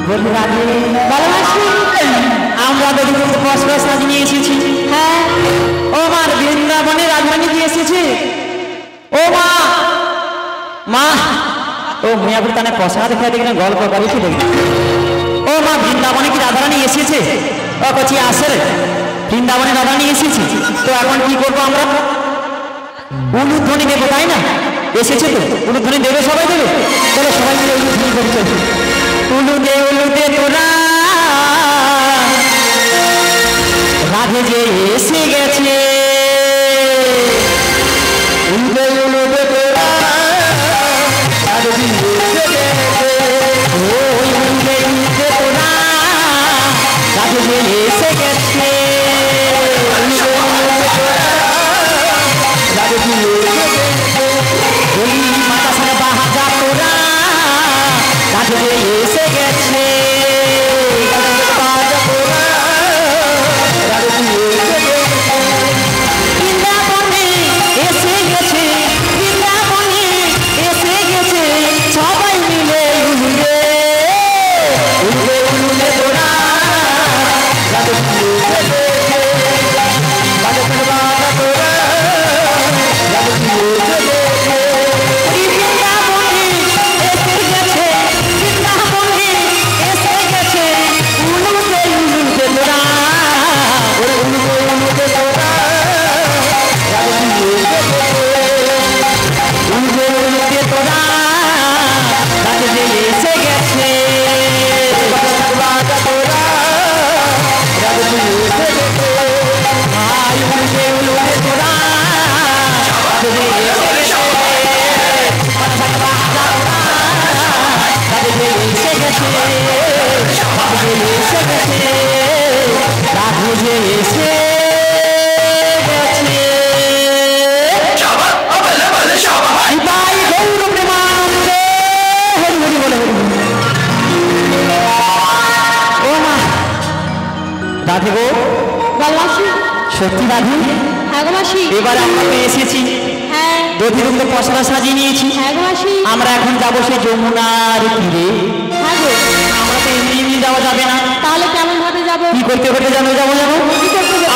বলি রাধে ভালোবাসি আমরা দেখি বসরা সাজিয়ে এসেছি। হ্যাঁ ও মার বৃন্দাবনে রাজরানী দিয়ে এসেছে। ও মা মা ও মিয়াপুর তানে পশা দেখা দেখি গল্প করেছি দেখি। ও মা বৃন্দাবনে কি রাধারানী এসেছে? ও কচি আসে রে বৃন্দাবনে রাধারানী এসেছি। তো এখন কি করবো আমরা? উলুধ্বনি দেবো তাই না? এসেছে তো উলুধ্বনি দেবে, সবাই দেবে। চলো সবাই মিলে উলুধ্বনি করে চলছি। উলুদে উলুদে তোরা রাধে যে এসে গেছে। উলুদে উলুদে তোরা রাধে যে এসে গেছে। ওই উলুদে উলুদে তোরা রাধে যে এসে গেছে। উলুদে উলুদে তোরা রাধে যে এসে গেছে। ওই মাতা সারা বাহাজা তোরা রাধে যে এসে গেছে। বৃন্দাবনে এসে গেছে, বৃন্দাবনে এসে গেছে, সবাই মিলে উলুদে উলুদে উলুদে তোরা রাধে এসে গেছে। বাজে বাজা তোরা রাধে এসে গেছে। বৃন্দাবনে এসে গেছে, বৃন্দাবনে এসে গেছে, উলুদে উলুদে তোরা উলুদে উলুদে তোরা রাধে এসে গেছে। উলুদে উলুদে তোরা রাধে এসে গেছে। বাজা তোরা রাধে এসে গেছে। আই উলুদে উলুদে তোরা রাধে এসে গেছে। বাজা বাজা তোরা রাধে এসে গেছে। রাধে এসে গেছে, রাধে এসে গেছে। নিতাই গৌর প্রেমানন্দে হরি হরি বলে হরি বলে। ও মা রাধে গো ভালোবাসি। সত্যি রাধে? হ্যাঁ গো মাসি। এবারে আমরা তো এসেছি, হ্যাঁ দধিরুক্ত পশরা সাজিয়ে নিয়েছি। হ্যাঁ গো মাসি। আমরা এখন যাবো সেই যমুনার তীরে। হ্যাঁ গো। আমরা তো এমনি এমনি যাওয়া যাবে না। তাহলে কেমন ভাবে যাবো? কি করতে করতে যাবো যাবো যাবো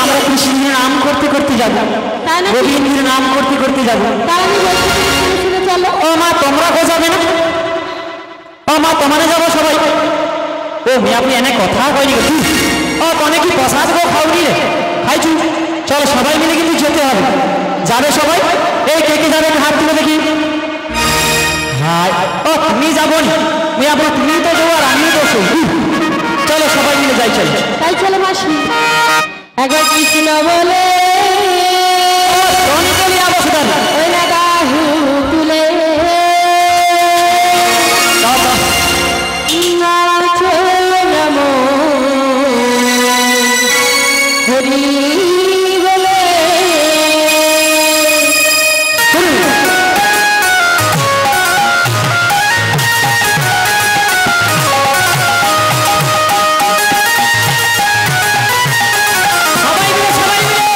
আমরা কৃষ্ণের নাম করতে করতে যাবো, তাই না? গোবিন্দের নাম করতে করতে যাবো। তাহলে আমি বলছি তুমি শুনে শুনে চলো। ও মা তোমরা কো যাবে না? ও মা তোমারে যাবো সবাই। ও মেয়ে আপনি এনে কথা কয়নি তুই? ও তনে কি প্রসাদ গো খাওনি রে? খাইছু। চলো সবাই মিলে কিন্তু যেতে হবে। যাবে সবাই? এই কে কে যাবে হাত তুলে দেখি। হাই ও তুমি যাবো নি? মেয়ে আপনি তুমি তো যাও আর আমিও তো শুনি। চলো সবাই মিলে যাই চলো। তাই চলো মাসি। একবার কৃষ্ণ বলে অঞ্জলি আবশ্যক ওই না বাহু তুলে নাচো নমো হরি বলে। সবাই মিলে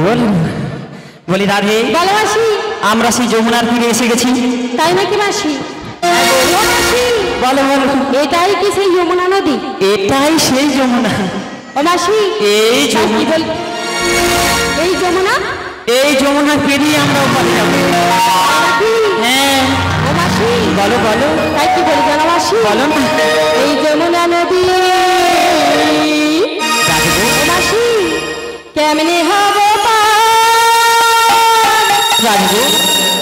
বলো বলি রাধে বলো মাসি। আমরা সেই যমুনার তীরে এসে গেছি। তাই নাকি মাসি? ও মাসি, বলো বলো এটাই কি সেই যমুনা নদী? এটাই সেই যমুনা। ও মাসি, এই তাই কি যমুনা বল- এই যমুনা এই যমুনা পেরিয়ে আমরা ওপারে যাবো। নাকি? হ্যাঁ ও মাসি, বলো বলো তাই কি বলি জানো মাসি? বলো না এই যমুনা নদী রাধে গো, ও মাসি কেমনে হবে পার? রাধে গো,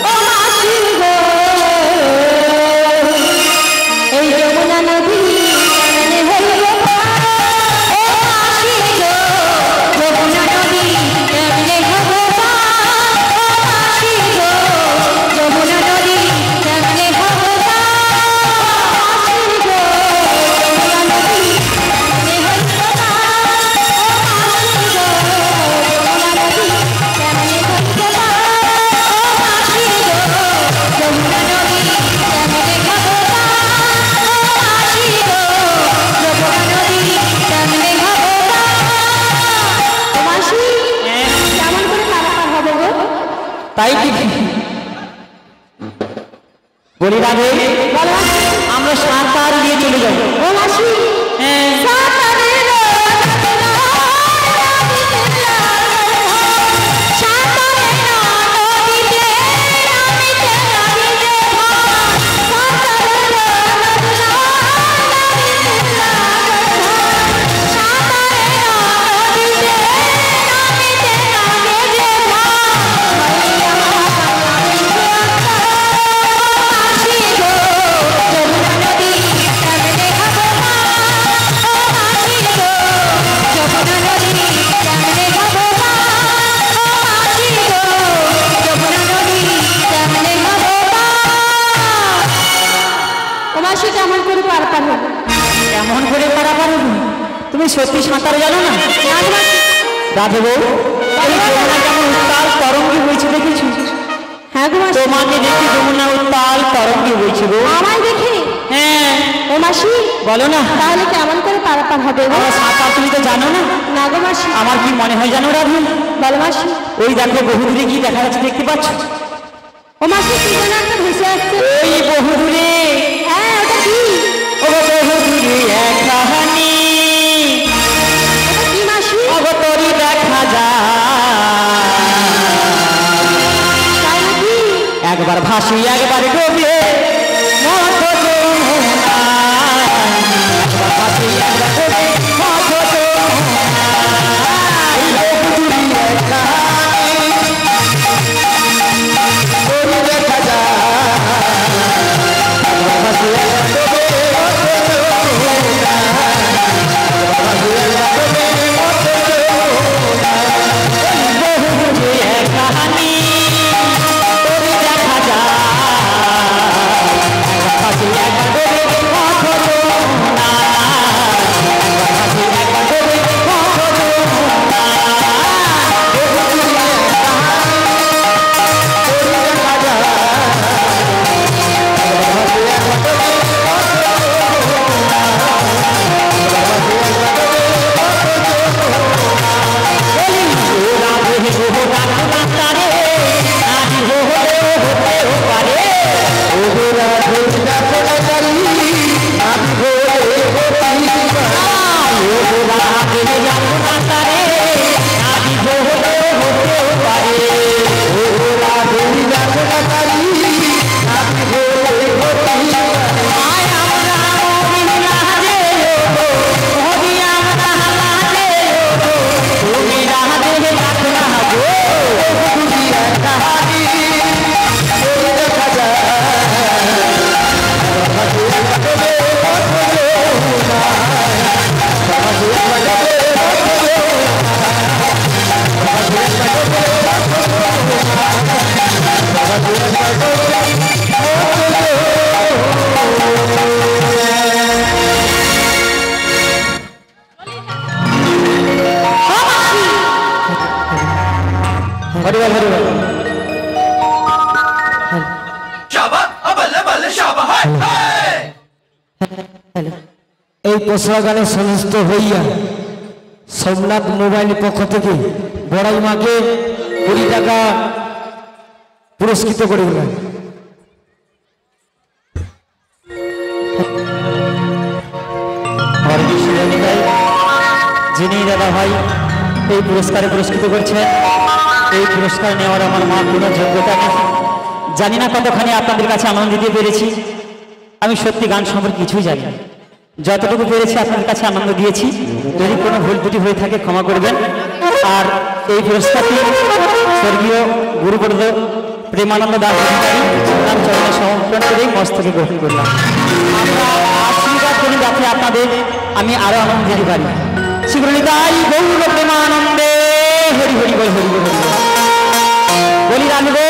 ও মাসি গো, এই যমুনা নদী কেমনে হবে পার? ও মাসি গো, যমুনা নদী কেমনে হবে পার? ও মাসি গো, যমুনা নদী কেমনে হবে পার? মাসি গো, যমুনা নদী কেমনে হবে পার? ও মাসি গো, যমুনা নদী কেমনে হবে পার? তাই কি বলি রাধে আমরা সাঁতার দিয়ে চলে যাবো। হ্যাঁ কেমন করে পার পাবো? কেমন করে পারাপার হবো? তুমি সত্যি সাঁতার জানো না রাধে বউ? এই যমুনা কেমন উত্তাল তরঙ্গে বইছে দেখেছো? হ্যাঁ গো মাসি, তোমাকে দেখে যমুনা উত্তাল তরঙ্গে বইছে গো। আমায় দেখে? হ্যাঁ ও মাসি, বলো না তাহলে কেমন করে পারাপার হবে গো? আমার সাঁতার তুমি তো জানো না। না গো মাসি। আমার কি মনে হয় জানো রাধে? বলো মাসি। ওই দেখো বহুদূরে কি দেখা যাচ্ছে দেখতে পাচ্ছ? ও মাসি, কি যেন একটা ভেসে আসছে। ওই বহুদূরে হ্যাঁ, ওটা কি? ও বহুদূরে এক কাহানি ওটা কি মাসি? অগতরি দেখা যায়। তাই নাকি? একবার ভাসি একবার ডোবে মতো যমুনা। একবার ভাসি একবার ডোবে মতো যমুনা। এই বহুদূরে এক কাহানি ওই দেখা যায়। একবার ভাসি একবার ডোবে মতো যমুনা। একবার ভাসি একবার ডোবে মতো যমুনা। এই বহুদূরে এক কাহানি ওই দেখা যায়। একবার ভাসি একবার ডোবে মতো যমুনা। একবার ভাসি একবার ডোবে মতো যমুনা। বহুদূরে এক কাহানি ওই দেখা যায়। একবার ভাসি একবার ডোবে মতো যমুনা। একবার ভাসি একবার ডোবে মতো যমুনা। বলি ও রাধে গো রাধে মাতারে আজি হো হতে ও পারে। ও গো রাধে দেখো না জানি আজি হো হতে ও গো রাধে দেখো না তারে আজি হো হতে পারে। ও গো রাধে দেখো না জানি আজি হো হতে আয় আমরা হরি রাধে গো হরি আমরা রাধে গো তুমি রাধে দেখো না গো। তুমি এক কাহানি ওই দেখা যায়। একবার ভাসি একবার ডোবে মতো যমুনা। একবার ভাসি একবার ডোবে মতো যমুনা। একবার ভাসি একবার ডোবে মতো যমুনা। একবার ভাসি একবার ডোবে হরি বল হরি বল। এই পোষা গানের সমস্ত হইয়া সোমনাথ মোবাইল পক্ষ থেকে বড়াই মাকে কোটি টাকা পুরস্কৃত করে দিলেন। আমার বিশ্বজনী ভাই, যিনি দাদা ভাই এই পুরস্কারে পুরস্কৃত করছেন, এই পুরস্কার নেওয়ার আমার মা কোনো যোগ্যতা নেই। জানি না কতখানি আপনাদের কাছে আনন্দ দিতে পেরেছি। আমি সত্যি গান সম্পর্কে কিছুই জানি না, যতটুকু পেরেছি আপনাদের কাছে আনন্দ দিয়েছি। যদি কোনো ভুল ত্রুটি হয়ে থাকে ক্ষমা করবেন। আর এই পুরস্কারটি স্বর্গীয় গুরুবর্দ প্রেমানন্দ দাস অধিকারী নাম চরণে সমর্পণ করেই মস্তকে গ্রহণ করলাম। আমরা আশীর্বাদ করি যাতে আপনাদের আমি আরো আনন্দ দিতে পারি। শ্রীগুরুদাই গৌর প্রেমানন্দে হরি হরি বল, হরি বল, হরি বল। বলি রাখবো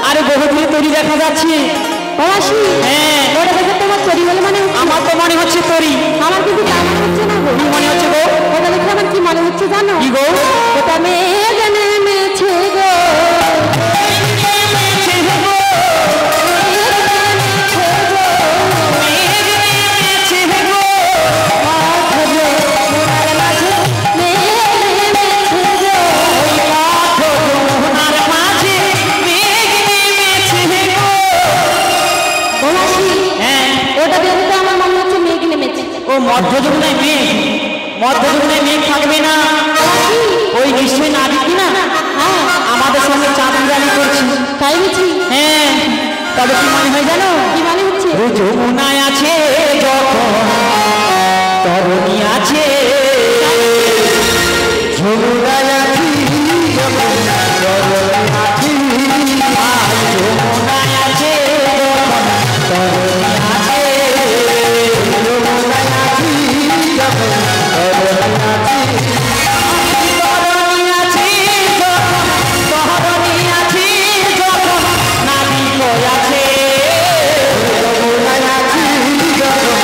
আরে বহু দূরে তৈরি দেখা যাচ্ছে। হ্যাঁ, তোমার তরি বলে মানে আমার তো মনে হচ্ছে তরি। আমার কিন্তু তা মনে হচ্ছে না গো। কি মনে হচ্ছে গো? ওটা দেখে আমার কি মনে হচ্ছে জানো? কি গো? ওটা মেঘ নেমেছে গো। মধ্য যমুনায় মেঘ, মধ্য যমুনায় মেঘ থাকবে না? ওই নিশ্চয়ই নাবি কিনা আমাদের সঙ্গে চাঁদানি করছি, তাই বুঝি? হ্যাঁ, তবে কি মনে হয় জানো? কি মনে হচ্ছে? যমুনায় আছে যখন তরুণী আছে, যমুনায় আছি যখন তরুণী আছি, যমুনায় আছে যখন তরুণী আছে, যমুনায় আছি যখন তরুণী আছি, তরুণী আছি যখন, তরুণী আছি যখন নাবিক আছে, যমুনায় আছি যখন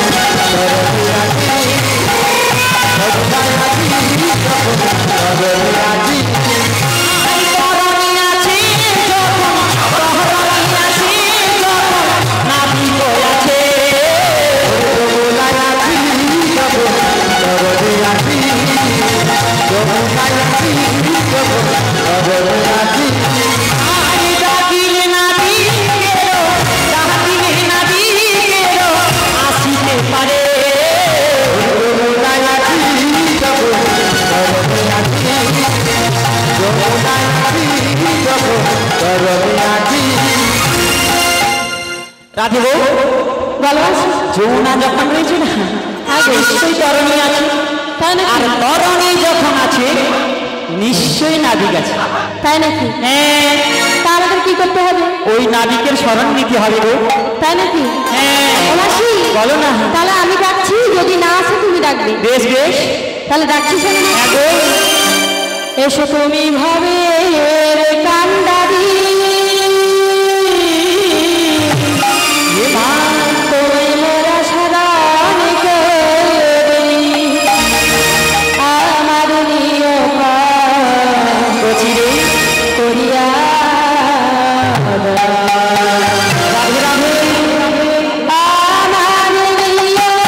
তরুণী আছি, যমুনায় আছি যখন তরুণী আছি, তরুণী আছি যখন, তরুণী আছি যখন নাবিক আছে, যমুনায় আছি যখন তরুণী আছি, যমুনায় আছি যখন তরুণী আছি, আই ডাকিলে নাবিকেরও, ডাকিলে নাবিকেরও আসিতে পারে, যমুনায় আছি যখন তরুণী আছি, যমুনায় আছি যখন তরুণী আছি। রাধে গো, ভালোবাসি। যমুনা যখন রয়েছে না, নিশ্চয়ই তরণী আছে। তাই নাকি? আর তরণী যখন আছে নিশ্চয়ই নাবিক আছে। তাই নাকি? হ্যাঁ, তা আমাদের কি করতে হবে? ওই নাবিকের স্মরণ নিতে হবে গো। তাই নাকি? হ্যাঁ, ভালোবাসি। বলো না। তাহলে আমি ডাকছি, যদি না আসে তুমি ডাকবে। বেশ বেশ, তাহলে ডাকছি শোনো না। হ্যাঁ গো। এসো তুমি ভাবে কান্দারি, তুমি মোরা সারান করবি, আমার নিয়ম বচিরে করিয়া রাধে রাধে, আমার নিয়ম করিয়া, আমার নিয়ম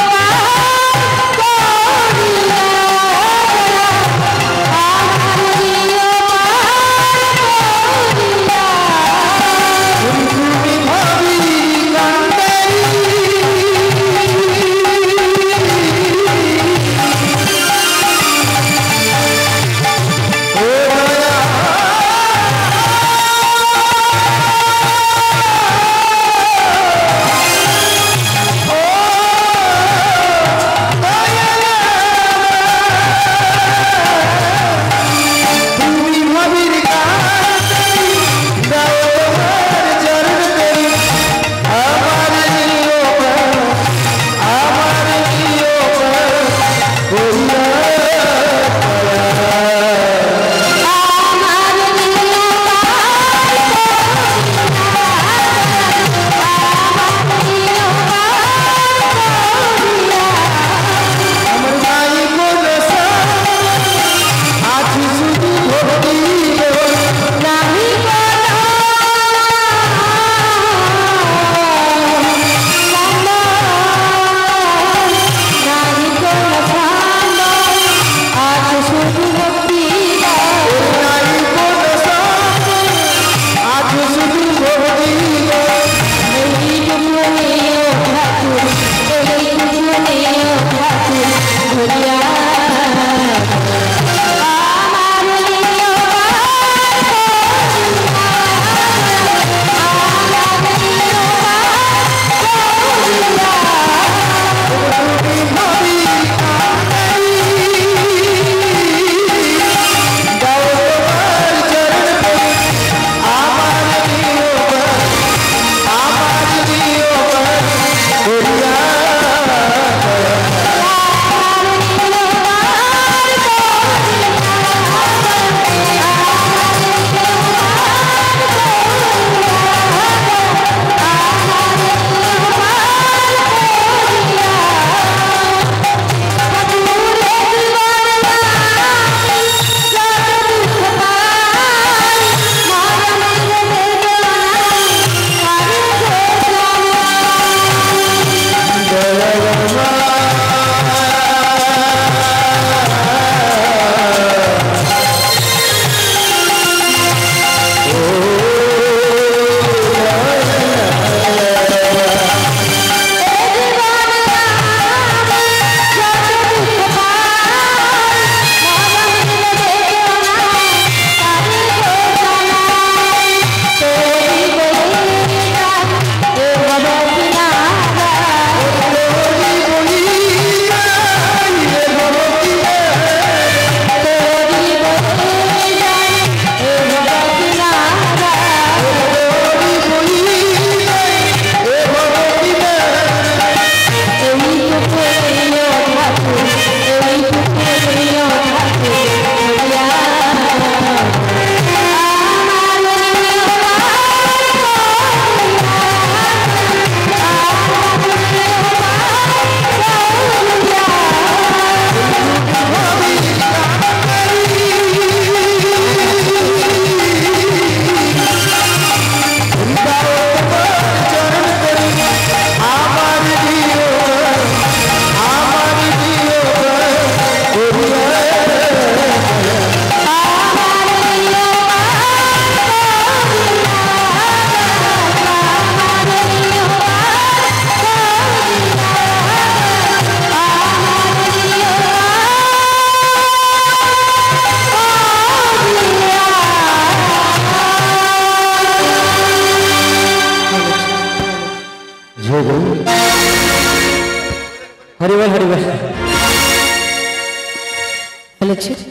এসেছে।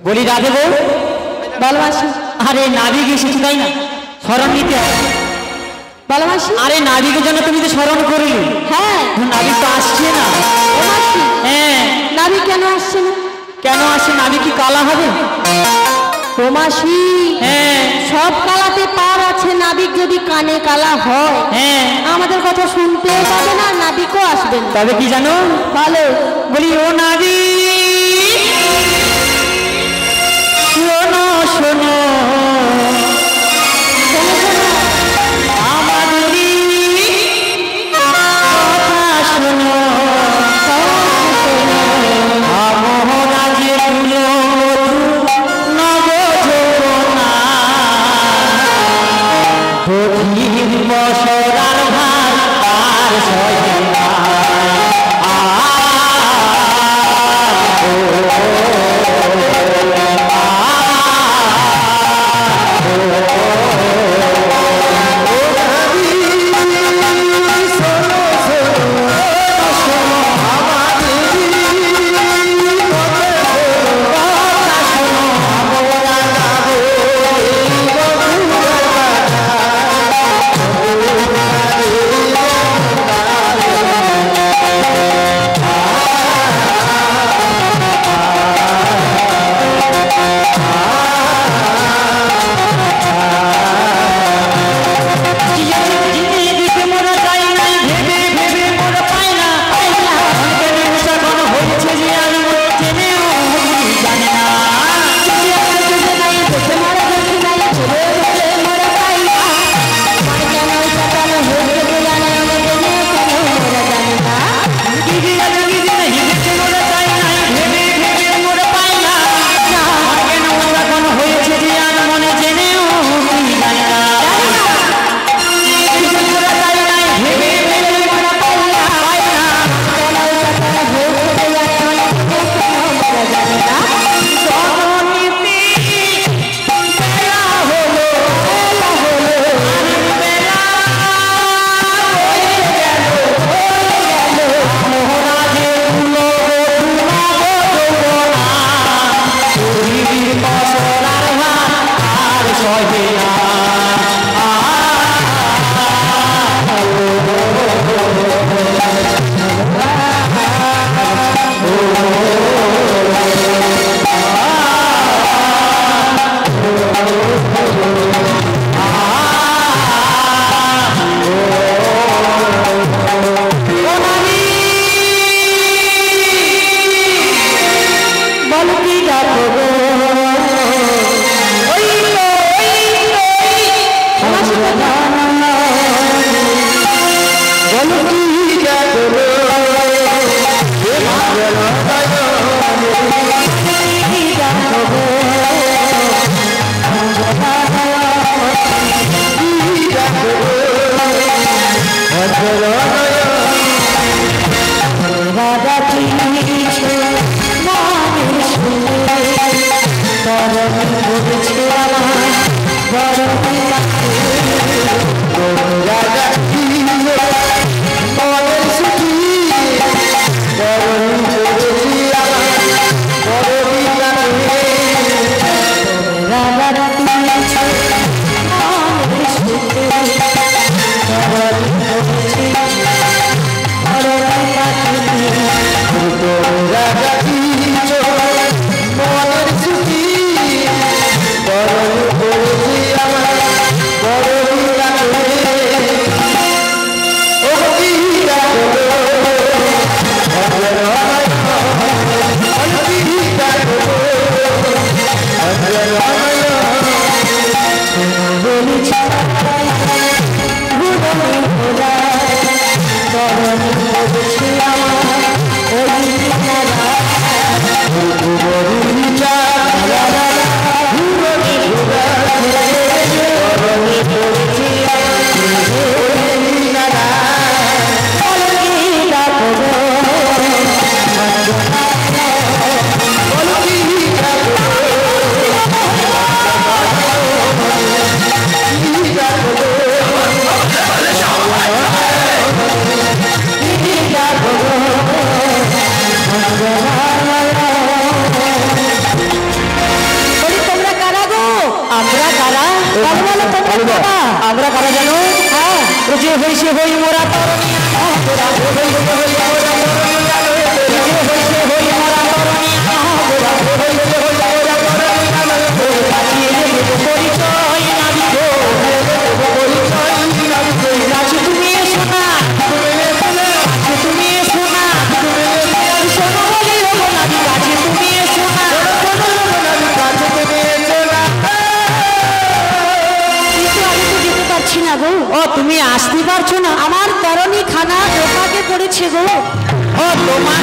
বলি রাধে বউ, বল মাসি। আরে নাবিক এসেছে তাই না, স্মরণ নিতে হবে। বল মাসি। আরে নাবিকের জন্য তুমি তো স্মরণ করলে, হ্যাঁ নাবিক তো আসছে না। ও মাসি, হ্যাঁ নাবি কেন আসছে না? কেন আসছে? নাবিক কি কালা হবে? ও মাসি, হ্যাঁ সব কালাতে পার আছে, নাবিক যদি কানে কালা হয় হ্যাঁ, আমাদের কথা শুনতেও পাবে না, নাবিকও আসবে না। তবে কি জানো, ভালো বলি ও নাবিক শোনো শোনো, আমাদেরই কথা শোনো। আমরাজে তুলো নব যৌবনা, কঠিন বসরার ভার তার সহে না। Yeah. আমরা কারা জানো? হ্যাঁ, যে হইছে হই মোরা তরণী, তোরা হই হই মোরা তরণী, যে হইছে হই মোরা তরণী, তোরা হই হই মোরা তরণী, বাঁচিয়ে দেব পরিচয় না দিব, পরিচয় না দিব, কাছে তুমি এসো না, কাছে তুমি এসো না, শোনো বলি হবো না, কাছে তুমি এসো না, কাছে তুমি এসো না। পারছি না গো। ও তুমি আসতে পারছো না? আমার তরণী খানা দোকাকে পড়েছে গো। ও তোমার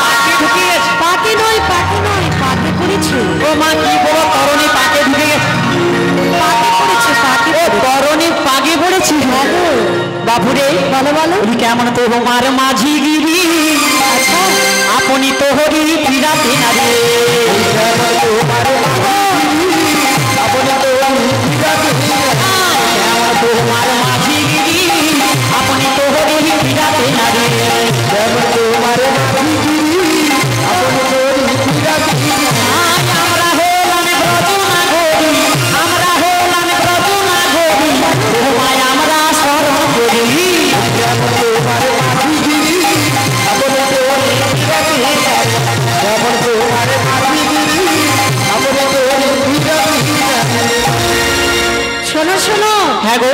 পাকে ঢুকে গেছে? পাকে নয়, পাকে নয়, পাকে পড়েছে। ও মা কি বলো, তরণী পাকে ঢুকে গেছে? পাকে পড়েছে, পাকে। ও তরণী পাকে পড়েছে? বাবুরে বলো বলো। কেমন তোমার মাঝি গিরি, আচ্ছা আপনি তো হরি ফিরাতে না রে, আপনি তো তোমার মাঝি গিরি, আপনি তো হরি ফিরাতে না রে, তোমার মাঝি গিরি, আপনি তো হরি ফিরাতে না। আমরা হলাম ব্রজনা গরি, আমরা হলাম ব্রজনা গরি, তোমায় আমরা স্মরণ করি, তোমার মাঝি গিরি, আপনি তো হরি ফিরাতে না, তোমার মাঝি গিরি, আপনি তো হরি ফিরাতে না। শোনো শোনো। হ্যাঁ গো,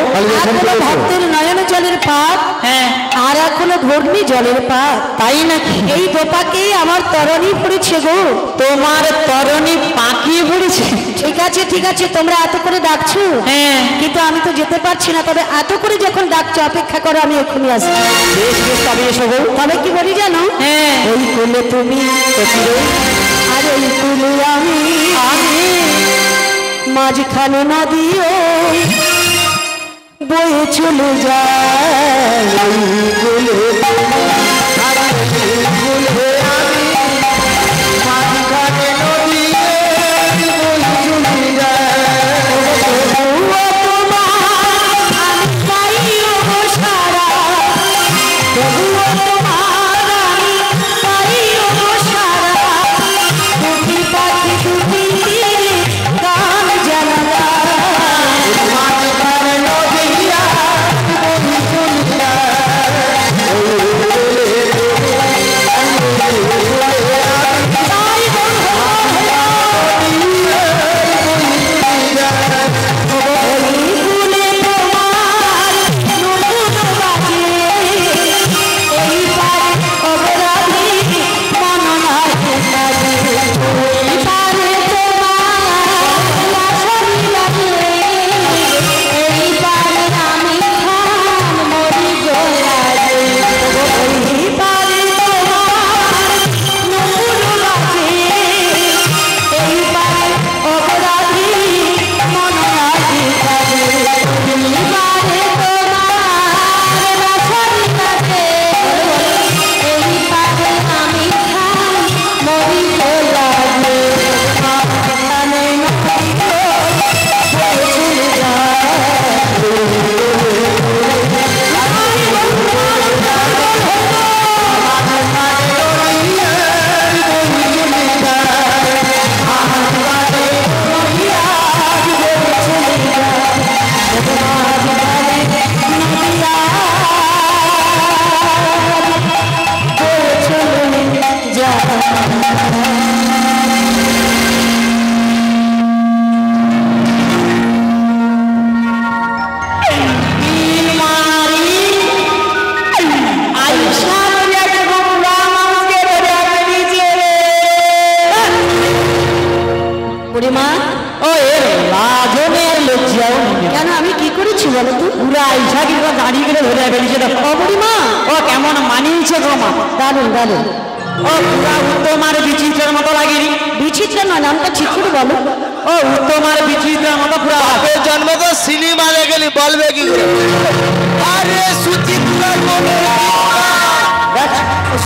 ভক্তের নয়ন জলের পাপ, হ্যাঁ, আর এখনো ঘূর্ণি জলের পাপ। তাই নাকি? এই দোপাকেই আমার তরণী পড়েছে গো। তোমার তরণী পাকিয়ে পড়েছে? ঠিক আছে ঠিক আছে, তোমরা এত করে ডাকছো, হ্যাঁ, কিন্তু আমি তো যেতে পারছি না। তবে এত করে যখন ডাকছো, অপেক্ষা করো, আমি এক্ষুনি আসবো। বেশ বেশ, তবে এসো গো। তবে কি বলি জানো? হ্যাঁ, ওই কুলে তুমি, আর ওই কুলে আমি, মাঝখানে নদী ওই বয়ে চলে যায়, ওই কুলে তুমি, আর ওই কুলে আমি, মাঝখানে নদী ওই বয়ে চলে যায়। তবুও তোমার আমি পাই গো সারা, তবুও তোমার আমি পাই গো সারা, দুটি পাখি দুটি তীরে গান জানালা, মাঝখানে নদী আর বয়ে চলে যায়, ওই কুলে তুমি, আর ওই কুলে আমি, তাই বন্ধু বলো তো? পুরা আইসা কিন্তু দাঁড়িয়ে গেলে ধরে ফেলিছে। দেখো ও বুড়িমা, ও কেমন মানিয়েছে গো মা, দারুণ দারুণ। ও পুরা উত্তমার বিচিত্রের মতো লাগেনি? বিচিত্র নয়, নামটা ঠিক করে বলো। ও উত্তমার বিচিত্রের মতো পুরা। বাপের জন্ম তো সিনেমা দেখেনি, বলবে কি করে? আরে সুচিত্রার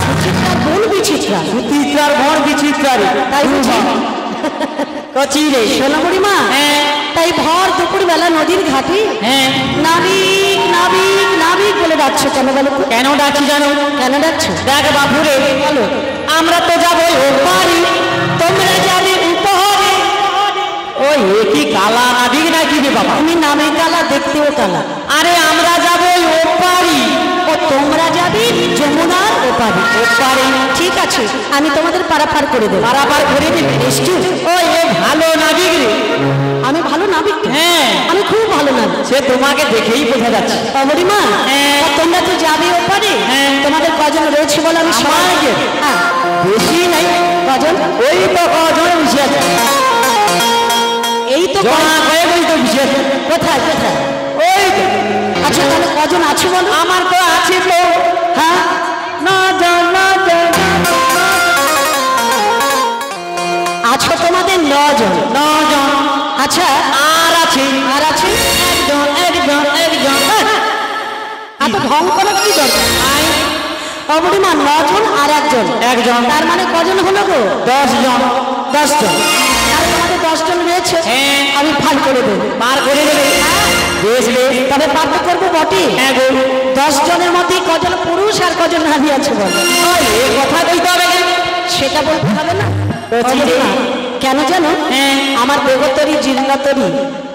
সুচিত্রার বোন বিচিত্রা, সুচিত্রার বোন বিচিত্রারে, তাই বুঝি? কচি রে শোনো বুড়িমা, হ্যাঁ তাই ভর দুপুর বেলা নদীর ঘাটে হ্যাঁ নাবিক নাবিক নাবিক বলে ডাকছো কেন বলো তো? কেন ডাকি জানো? কেন ডাকছো? দেখ বাপুরে, বলো। আমরা তো যাবো ওপারে, তোমরা যাবে উপহারে। ওই একই কালা নাবিক নাকি রে বাবা? তুমি নামে কালা ওপারে। ঠিক আছে, আমি তোমাদের পারাপার করে দেবো। পারাপার করে দিবি নিশ্চয়। ও এ ভালো নাবিক রে। আমি ভালো নাবিক? হ্যাঁ, আমি খুব ভালো নাবিক। সে তোমাকে দেখেই বোঝা যাচ্ছে। বুড়িমা, হ্যাঁ। তোমরা তো যাবে ওপারে, হ্যাঁ। তোমাদের কজন রয়েছে বলো? আমি আমাকে? হ্যাঁ, বেশি নাই। কজন? ওই তো কজন বসে আছে। এই তো জমা কয়েক ওই তো বসে আছে। কোথায় কোথায়? ওই তো। আচ্ছা, তাহলে কজন আছে বলো? আমার তো আছে তো। হ্যাঁ, না জান না জান আছো তোমাদের 9 জন। 9 জন। আচ্ছা, আর আছে আর আছে একজন একজন একজন। এত ঢং করার কি দরকার? বুড়িমা 9 জন আর একজন, একজন। তার মানে কজন হলো গো? 10 জন। 10 জন। আর তোমাদের 10 জন রয়েছে, হ্যাঁ। আমি ফাল করে দেবো। পার করে দেবে। বেশ বেশ। তবে পার তো করবো বটে। হ্যাঁ গো। 10 জনের মধ্যে কজন পুরুষ আর কজন নারী আছে বল? ওই এ কথা কইতে হবে কেন? সেটা বলতে হবে না? বলছি রে। বুড়িমা, কেন জানো? হ্যাঁ। আমার দেবতরী জীর্ণতরী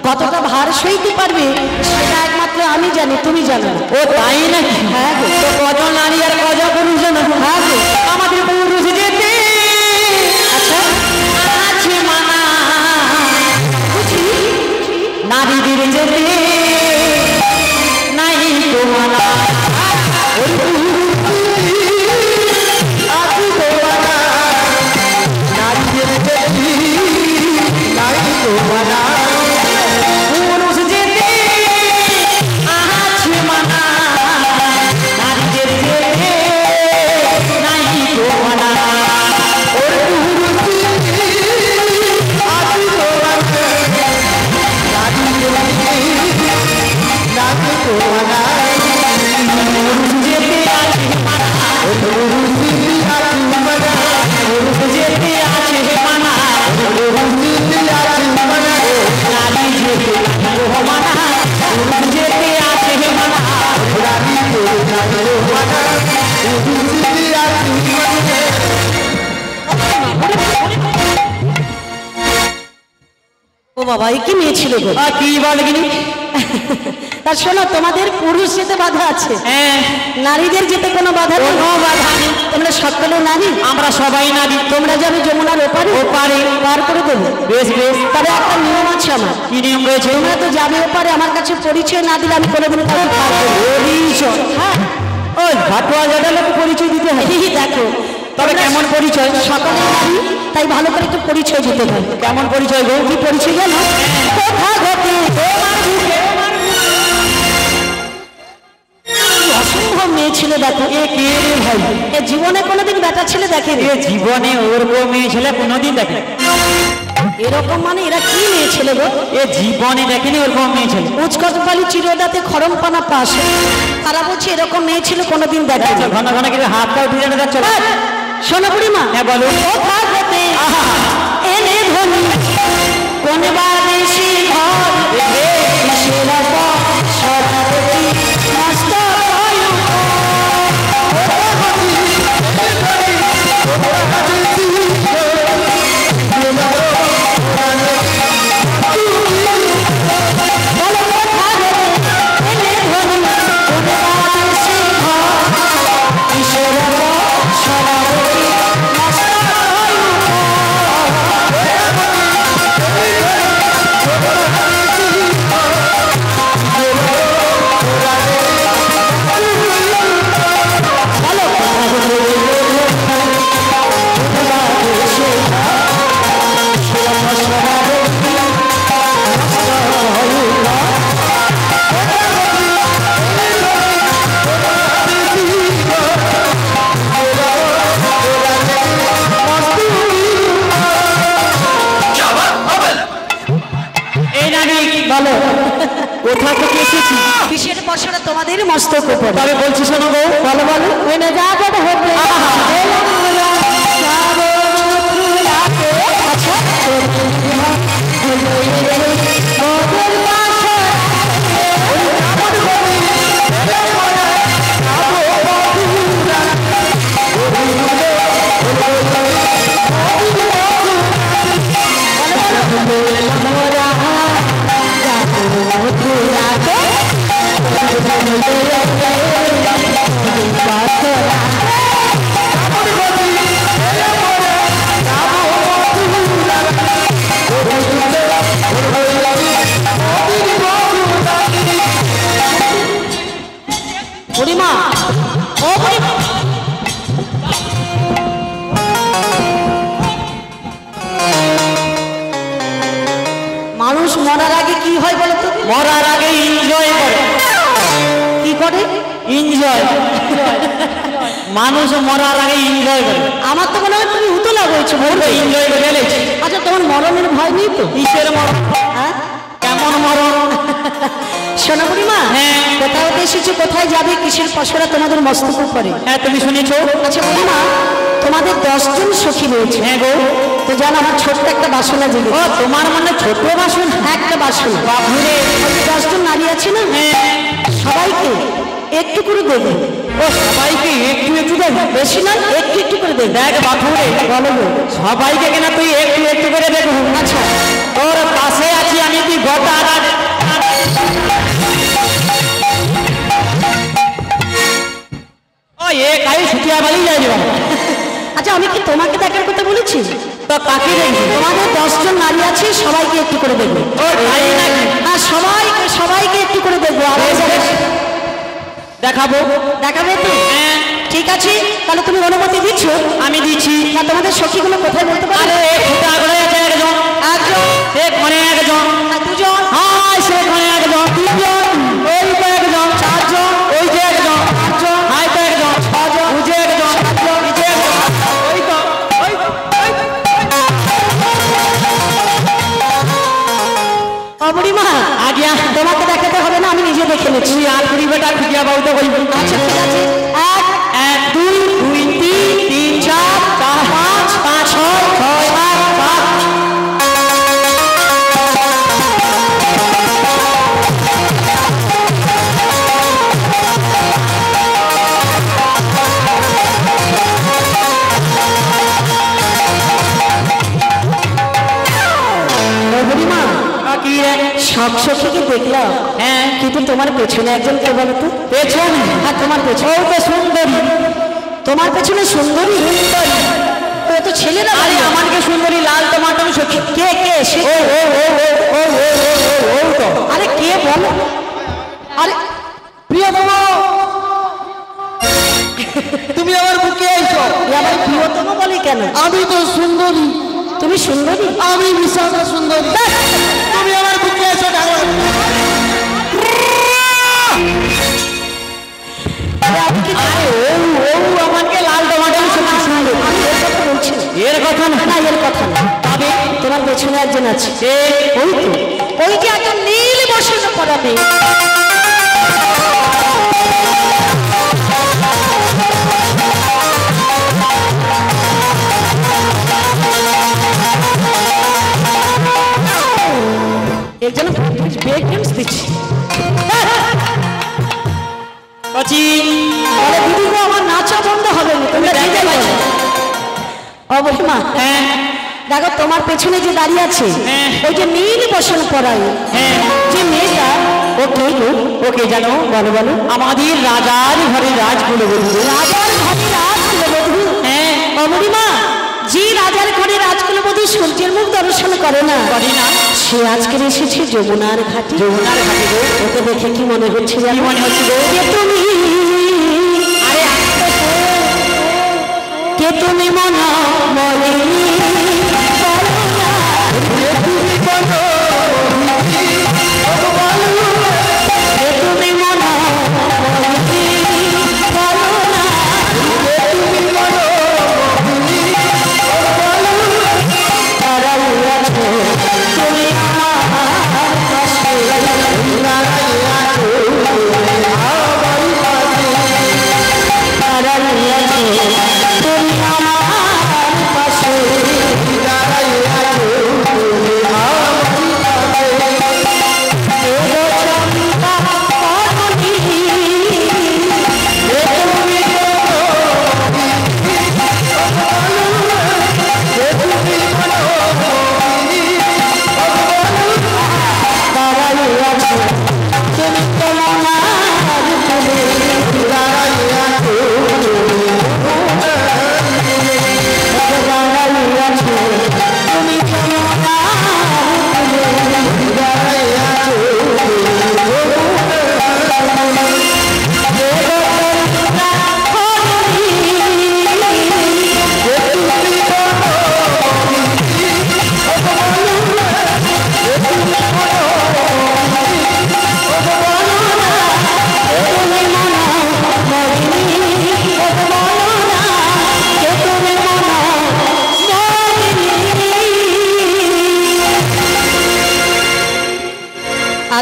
কতটা ভার সইতে পারবে সেটা একমাত্র আমি জানি, তুমি জানো না। ও তাই নাকি? হ্যাঁ গো। তো কজন নারী আর কজন পুরুষ জন? হ্যাঁ গো। আমাদের পুরুষ যেতে আচ্ছা, আছে মানা, বুঝি। নারীদের যেতে নাই তো মানা। ওই আছি তোমারা নারীদের দেখি নাই তোমারা পুরুষ যেতে আছে মানা, নারীদের যেতে নাই তো মানা। ওর পুরুষি আছি তোমারা নারীদের দেখি নাই তোমারা পুরুষ যেতে আছে মানা, ওর পুরুষি আছি তোমারা পুরুষ যেতে আছে মানা, পুরুষি আছি তোমারা নারী যেতে নাই তো মানা, পুরুষ যেতে আছে মানা। নারীদের নাই তোমারা পুরুষি আছি তোমারা ও বাবা, এ কি মেয়ে ছিল গো? আর কি বল গিনি? তা শোনো, তোমাদের পুরুষ যেতে বাধা আছে, হ্যাঁ, নারীদের যেতে কোনো বাধা নেই। কোনো বাধা নেই। তোমরা সকলে নারী, আমরা সবাই নারী। তোমরা যাবে যমুনার ওপারে, ওপারে। পার করে দেবে। বেশ বেশ। তবে একটা নিয়ম আছে আমার, কি নিয়ম রয়েছে? তোমরা তো যাবে ওপারে, আমার কাছে পরিচয় না দিলে আমি কোনোদিন কাউকে পার করবো না। পরিচয়? হ্যাঁ, ওই ভাটুয়া জাটালোকে পরিচয় দিতে হবে। এই দেখো, তবে তোমরা কেমন পরিচয়? সকলে নারী, তাই ভালো করে একটু পরিচয় দিতে হবে। কেমন পরিচয় গো? কি পরিচয় জানো? কোথা গতি তোমার বুকে, কি অসম্ভব মেয়ে ছিল দেখো। এ কে রে ভাই? এ জীবনে কোনোদিন বেটা ছেলে দেখেনি। এ জীবনে ওরকম মেয়ে ছেলে কোনোদিন দেখে? এরকম মানে এরা কি মেয়ে ছেলে গো? এ জীবনে দেখেনি ওরকম মেয়ে ছেলে। উচকচপালি চিরদাতে খরম পানা পাশ, তারা বলছে এরকম মেয়ে ছিল কোনোদিন দেখেনি। আচ্ছা, ঘন ঘন কিন্তু হাত পা উঠে যাচ্ছে। শোনো বুড়িমা, হ্যাঁ বলো। কোথা গতি এনে ধনি কোন বাদেশি ঘর, কিসের পর সদাগতি মস্ত কয়ু। বলো কোথা গতি এনে ধনি কোন বাদেশি ঘর, কিসের পর সদাগতি মস্ত কয়ু। এই নারী বলো কোথা থেকে এসেছি? কিসের বর্ষটা তোমাদের মস্তক উপর। তবে বলছি শোনো গো। বলো বলো এনে যাবে হবে। আচ্ছা, মরার আগে এনজয় করে। কি করে? এনজয়। মানুষ মরার আগে এনজয় করে। আমার তো মনে হয় তুমি উতলা হয়েছে বলবে। এনজয় করে ফেলেছি। আচ্ছা তোমার মরণের ভয় নেই তো? কিসের মরণ? হ্যাঁ কেমন মরণ? সোনা বুড়িমা, হ্যাঁ। কোথাও তো এসেছো, কোথায় যাবে, কিসের পসরা তোমাদের মস্তক করে? হ্যাঁ তুমি শুনেছো? আচ্ছা বুড়িমা, তোমাদের 10 জন সখী রয়েছে। হ্যাঁ গো। তো জানো আমার ছোট্ট একটা বাসনা জেগে। ও তোমার মানে ছোট বাসন? একটা বাসনা। বাবুরে। 10 জন নারী আছে না, হ্যাঁ। সবাইকে একটু করে দেবে। ও সবাইকে একটু একটু দেবে? বেশি নয়, একটু একটু করে দেবে। দেখ বাবুরে, বলো গো। সবাইকে কেনা তুই একটু একটু করে দেখবো? আচ্ছা তোর পাশে আছি আমি, তুই গোটা ও একাই ছুটিয়া বাড়ি যাই রে বাবা। আচ্ছা, আমি কি তোমাকে দেখার কথা বলেছি? তো কাকে দেখবি? তোমাদের 10 জন নারী আছে, সবাইকে একটু করে দেখবে। ও তাই নাকি? হ্যাঁ, সবাইকে একটু করে দেখবো। আর বেশ, বেশ। দেখাবো। দেখাবে তো? হ্যাঁ ঠিক আছে, তাহলে তুমি অনুমতি দিচ্ছ? আমি দিচ্ছি। না তোমাদের সখীগুলো কোথায় বলতে পারো? আরে ফুটা করে আছে একজন, একজন, সেখানে একজন, আর দুজন, হাই সেখানে একজন, তিনজন, ওই তো একজন, চারজন, ওই যে একজন, পাঁচজন, হাই তো একজন, ছজন, ওই যে একজন, সাতজন, এই যে একজন, ওই তো, ওই তো, ওই তো। ও বুড়িমা, আজ্ঞা। তোমাকে দেখাতে হবে না, আমি নিজে দেখে নিচ্ছি। তুই আর কুড়ি বেটা খুঁজিয়া বাউতে বলবি। আচ্ছা ঠিক আছে। 1 2 3 4 5 5 6 7 8 বুড়িমা, কি রে? সব সখীকে দেখলাম, হ্যাঁ কিন্তু তোমার পেছনে একজন কে বলো তো? পেছনে? হ্যাঁ, তোমার পেছনে। ও তো সুন্দরী। তোমার পেছনে সুন্দরী? ও তো ছেলেরা। আরে আমাকে সুন্দরী লাল টমাটম সখী। কে কে সে? ও ও ও ও ও ও ও ও তো। আরে কে বলো? আরে প্রিয়তম, তুমি আমার বুকে আইছো। এ আবার প্রিয়তম বলে কেন? আমি তো সুন্দরী। তুমি সুন্দরী? আমি বিশাল সুন্দরী। তুমি আমার বুকে আইছো কেন? আরে আমি কি? আরে ও ও আমাকে লাল টমাটম সখী সুন্দরী। আমি এর কথা বলছি না। এর কথা না। না, এর কথা না। তবে তোমার পেছনে একজন আছে। সে ওই তো, ওই যে একটা নীল বসন পরা মেয়ে। এর জন্য ব্রেক ড্যান্স দিচ্ছি। কচি বলে দিদি গো, আমার নাচা বন্ধ হবে না, তোমরা দিতে পারছো। অবহিমা, হ্যাঁ দেখো তোমার পেছনে যে দাঁড়িয়ে আছে, হ্যাঁ। ওই যে নীল বসন পরাই হ্যাঁ যে মেয়েটা, ওকে ওকে জানো? বলো বলো। আমাদের রাজার ঘরে রাজকুলবধূ। রাজার ঘরে রাজকুলবধূ? হ্যাঁ অমরিমা, যে রাজার ঘরে রাজকুলবধূ সূর্যের মুখ দর্শন করে না, করি না। সে আজকে এসেছে যমুনার ঘাটে। যমুনার ঘাটে গো। ওকে দেখে কি মনে হচ্ছে জানো? কি মনে হচ্ছে গো? কে তুমি? আরে আস্তে কে তুমি মনা মলিনী? বলো না। কে তুমি মনা মলিনী? কে তুমি মনা মলিনী? বলো না। কে তুমি মনা মলিনী? বলো না। দাঁড়াই আছো তুমি আমার পাশে, দাঁড়াই আছো আমার পাশে, দাঁড়াই আছো তুমি আমার পাশে।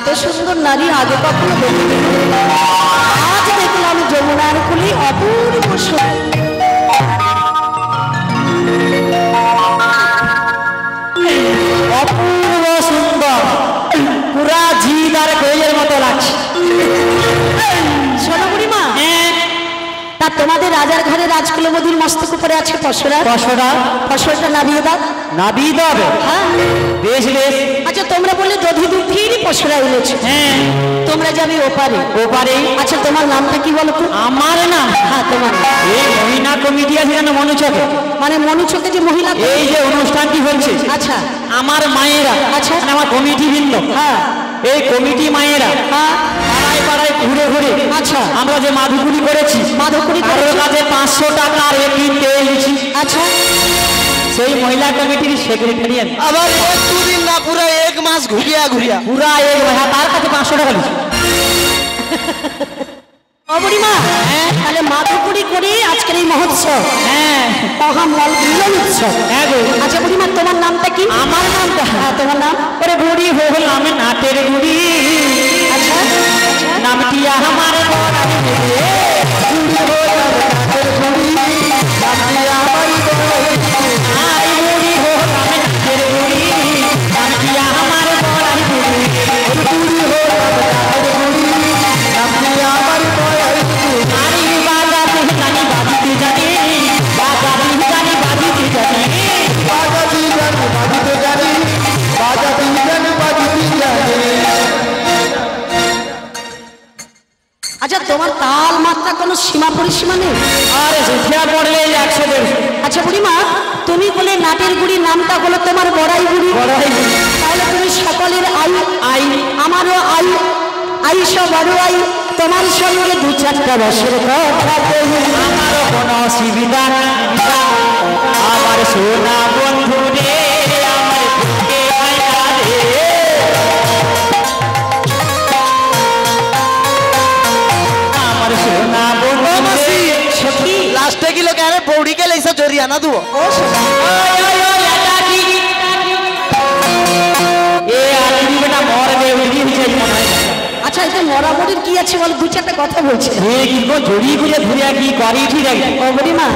এত সুন্দর নারী আগে কখনো দেখিনি। আজ দেখলাম যমুনার কুলে অপূর্ব অপূর্ব সুন্দর, পুরা জিদ আর কোয়েলের মতো লাগছে। শোনো বুড়িমা, তা তোমাদের রাজার ঘরে রাজকুলবধূর মস্তক উপরে আছে পশরা। পশরাটা নাবিয়ে দাও। নাবিয়ে দেবে? হ্যাঁ বেশ বেশ। আচ্ছা তোমরা বললে দধি দুধেরই পশরা এনেছো। হ্যাঁ তোমরা যাবে ওপারে। ওপারে? আচ্ছা তোমার নামটা কি বলো তো? আমার নাম? হ্যাঁ তোমার নাম। এই মহিলা কমিটি আছে কেন মনুচকে? মানে মনুচকে যে মহিলা, এই যে অনুষ্ঠানটি হচ্ছে, আচ্ছা আমার মায়েরা, আচ্ছা মানে আমার কমিটি বৃন্দ, হ্যাঁ এই কমিটি মায়েরা হ্যাঁ পাড়ায় পাড়ায় ঘুরে ঘুরে আচ্ছা আমরা যে মাধুকুরি করেছি, মাধবপুরি কারোর কাছে 500 টাকা আর একদিন পেয়েছি। আচ্ছা সেই মহিলা কমিটির সেক্রেটারি আমি। আবার এক দুদিন না পুরো এক মাস ঘুরিয়া ঘুরিয়া পুরা এক ভাই তার কাছে 500 টাকা দিচ্ছি। ও বুড়িমা, তাহলে মাধবপুরি করে আজকের এই মহোৎসব, হ্যাঁ মহামল মিলন উৎসব। হ্যাঁ গো। আচ্ছা বুড়িমা তোমার নামটা কি? আমার নামটা? হ্যাঁ তোমার নাম? ওরে বুড়ি হল আমি নাটের বুড়ি। আচ্ছা নামটি আমার বড়াই বুড়ি হল নাটের বুড়ি। নামটি আমার বড়াই আই বুড়ি হল আমি নাটের বুড়ি। নামটি আমার বড়াই বুড়ি। বুড়ি হল নাটের বুড়ি। নামটি আমার বড়াই বুড়ি। নারী বাজাতে জানি বাজিতে জানি। বাজাতে জানি বাজিতে জানি। বাজাতে জানি বাজিতে জানি। বাজাতে জানি বাজিতে জানি। আচ্ছা তোমার তাল মাত্রা কোনো সীমা পরিসীমা নেই? আরে শিক্ষা পড়লে 100-150। আচ্ছা বুড়িমা, তুমি বলে নাটের গুড়ি নামটা হলো তোমার বড়াই বুড়ি। বড়াই বুড়ি। তাহলে তুমি সকলের আই, আমারও আইসো বড় আই, তোমার সঙ্গে 2-4টা বছর কথা কই। আমারও কোনো অসুবিধা নেই। আমার সোনা বন্ধু রে, আমার বুকে মায়া রে। আমার সোনা বন্ধু রে। সখী লাস্টে গিলো কেন বৌড়িকে লেসা জরিয়া না দুও ও সোনা, ওই, ওই, ওই, এটা কি? এ আদমি বেটা মরবে, উড়ি হয়েছে মনে হয়। আচ্ছা এটা মরামরির কি আছে বলো, 2-4টা কথা বলছে। এ কি গো জড়ি গুজে ধরিয়া কি করি ঠিক আছে? ও বুড়িমা,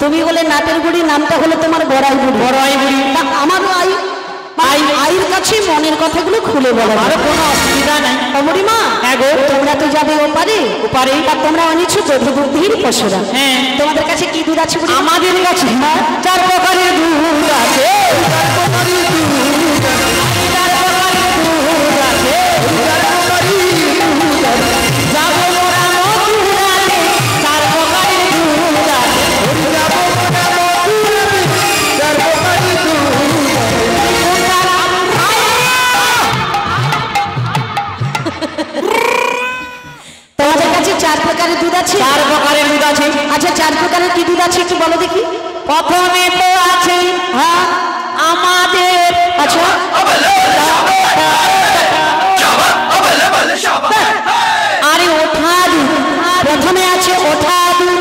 তুমি বলে নাটের গুড়ি নামটা হলো তোমার বড়াই বুড়ি। বড়াই বুড়ি। তা আমারও আইর কাছে মনের কথাগুলো খুলে বলো। আর কোনো অসুবিধা নাই। ও বুড়িমা, হ্যাঁ গো। তোমরা তো যাবে ওপারে। ওপারে? তা তোমরা অনিচ্ছ দুধের পশুরা। হ্যাঁ। তোমাদের কাছে কি দুধ আছে বুড়িমা? আমাদের কাছে 4 প্রকারের দুধ আছে। 4 প্রকারের দুধ আছে। 4 প্রকারের দুধ আছে। 4 প্রকারের দুধ আছে। যাবো মোরা মথুরাতে, 4 প্রকারের দুধ আছে। যাবো মোরা মথুরাতে, 4 প্রকারের দুধ আছে। তোমাদের কাছে 4 প্রকারের দুধ আছে? 4 প্রকারের দুধ আছে। আচ্ছা 4 প্রকারের কি দুধ আছে একটু বলো দেখি। প্রথমে তো আছে হ্যাঁ আমাদের আচ্ছা আরে ওঠা দুধ। প্রথমে আছে ওঠা দুধ,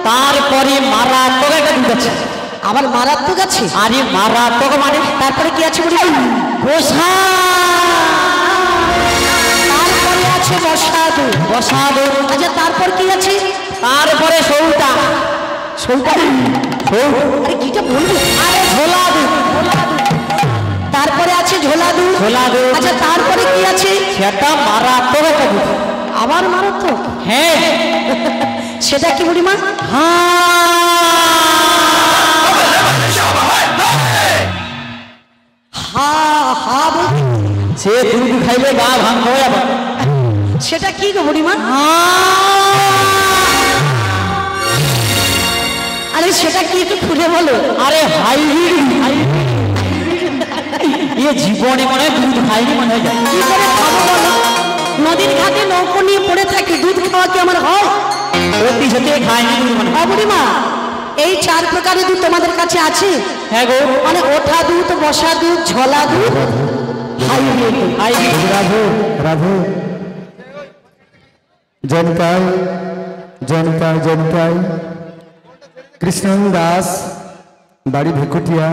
তারপরে মারাত্মক একটা দুধ আছে। আবার মারাত্মক আছে। আরে মারাত্মক মানে তারপরে কি আছে বুড়িমা? বসা। তারপরে আছে বসা দুধ। বসা দুধ। আচ্ছা তারপর কি আছে? তারপরে সৌটা। সৌটা আরে কিটা বলবো? আরে ঝোলা দুধ। তারপরে আছে ঝোলা দুধ। ঝোলা দুধ। আচ্ছা তারপরে কি আছে? সেটা মারাত্মক একটা দুধ। আবার মারাত্মক? হ্যাঁ। সেটা কি বুড়িমা? হা হা বলতে সে দুধ খাইলে গা ভাঙ হয়ে যাবে। সেটা কি গো বুড়িমা? আরে সেটা কি একটু খুলে বলো। আরে হাইব্রিড। এ জীবনে মনে হয় দুধ খাইনি মনে হয়। কি করে খাবো বলো? নদীর ঘাটে নৌকো নিয়ে পড়ে থাকি, দুধ খাওয়া কি আমার হয়? সত্যি সত্যি খাইনি দুধ মনে হয়। বুড়িমা, এই 4 প্রকারের দুধ তোমাদের কাছে আছে? হ্যাঁ গো। মানে ওঠা দুধ, বসা দুধ, ঝোলা দুধ, হাইব্রিড। হাইব্রিড। রাধু রাধু জনতাই জনতাই জনতাই কৃষ্ণন দাস বাড়ি ভেকুটিয়া,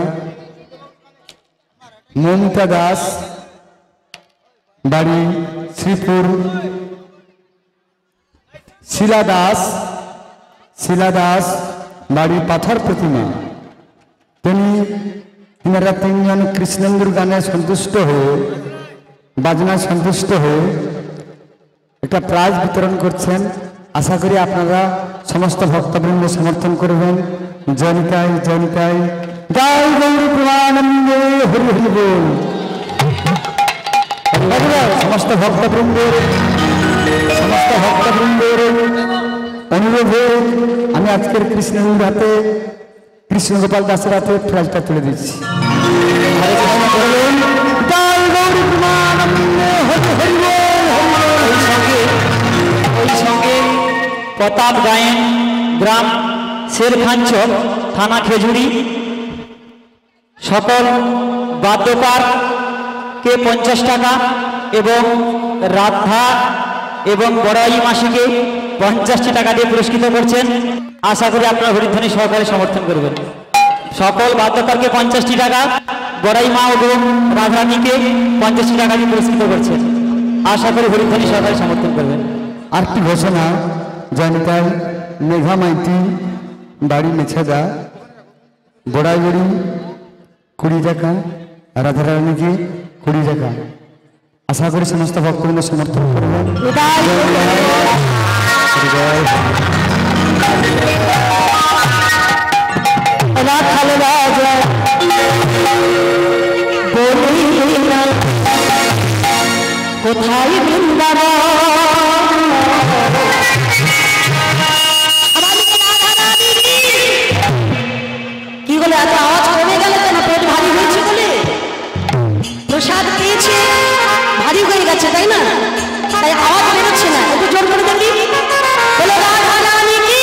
মমতা দাস বাড়ি শ্রীপুর শিলা দাস বাড়ি পাথর প্রতিমা। তিনারা তিনজন কৃষ্ণেন্দুর গানে সন্তুষ্ট হয়ে বাজনায় সন্তুষ্ট হয়ে একটা প্রাইজ বিতরণ করছেন। আশা করি আপনারা সমস্ত ভক্তবৃন্দ সমর্থন করবেন। জয়নিতাই জয়নিতাই জয় গৌর প্রেমানন্দে হরি হরি বল। সমস্ত ভক্তবৃন্দের অনুরোধে আমি আজকের কৃষ্ণেন্দুর হাতে কৃষ্ণগোপাল দাসের হাতে প্রাইজটা তুলে দিচ্ছি। হরে কৃষ্ণ বলুন জয় গৌর প্রেমানন্দে হরি হরি বল। ওই সঙ্গে প্রতাপ গায়েন গ্রাম শেরখানচক থানা খেজুরি সকল বাদ্যকারকে 50 টাকা এবং রাধা এবং বড়াই মাসিকে 50টি টাকা দিয়ে পুরস্কৃত করছেন। আশা করি আপনারা হরিধ্বনি সহকারে সমর্থন করবেন। সকল বাদ্যকারকে 50টি টাকা, বড়াই মা এবং রাধারানীকে 50টি টাকা দিয়ে পুরস্কৃত করছেন। আশা করি হরিধ্বনি সহকারে সমর্থন করবেন। আরেকটি ঘোষণা, জয়নিতাই মেঘা মাইতি বাড়ি মেছেদা বড়াই বড়ি 20 টাকা, রাধারানীকে 20 টাকা। আশা করি সমস্ত ভক্তবৃন্দ সমর্থন করবেন। কোথায় বৃন্দাবন কি বলে এত আওয়াজ কমে গেল কেন? পেট ভারী হয়েছে বলে প্রসাদ পেয়েছে ভারী হয়ে গেছে তাই না? তাই আওয়াজ বেরোচ্ছে না। একটু জোর করে দেখি বলে রাধা রানী কি,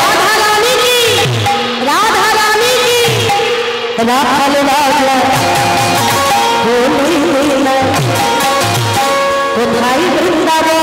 রাধা রানী কি, রাধা রানী কি, রাখাল রাজা কোথায় বৃন্দাবন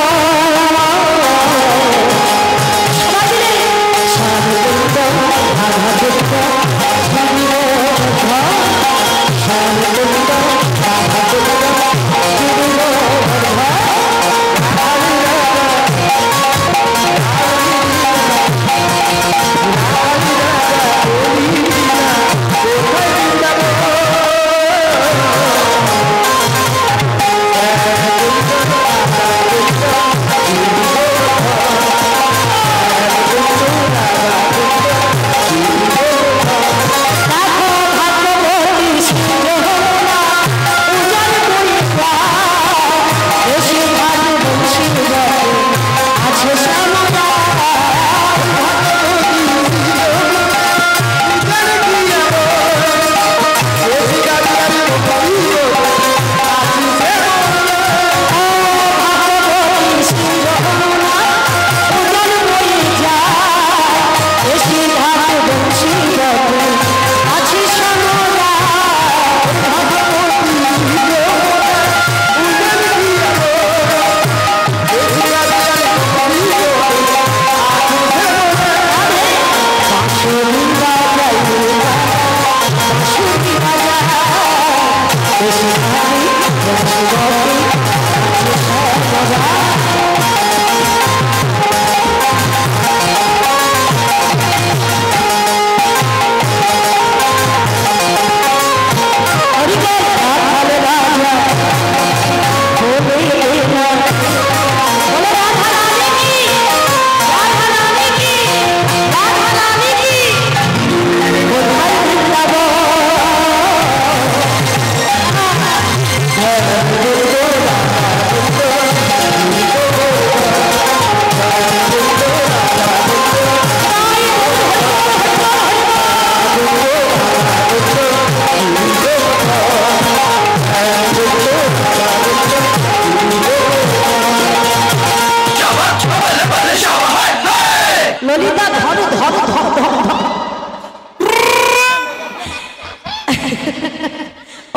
ললিতা ধরো ধরো ধরো ধরো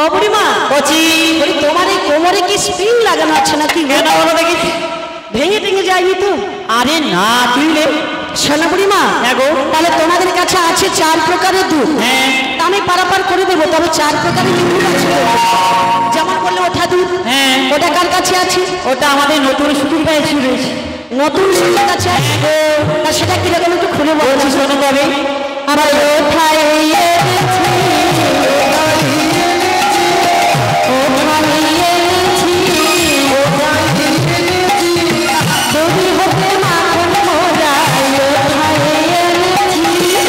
ও বুড়িমা কচি বলি তোমার এই কোমরে কি স্প্রিং লাগানো আছে নাকি? কেন বলো দেখি? ভেঙে টেঙে যায়নি তো? আরে না, তুইলে শোনো বুড়িমা, হ্যাঁ গো। তাহলে তোমাদের কাছে আছে 4 প্রকারের দুধ। হ্যাঁ। তা আমি পারাপার করে দেবো, তবে 4 প্রকারের দুধ আছে। যেমন বললে ওঠা দুধ, হ্যাঁ। ওটা কার কাছে আছে? ওটা আমাদের নতুন সুতির গায়ে রয়েছে। নতুন সুতির কাছে আছে? তা সেটা কিরকম একটু খুলে বলছি, শোনো তবে। আমার ওঠায় এনেছি, ওঠায় এনেছি, দুধি হতে মাখন মোড়াই, ওঠায় এনেছি,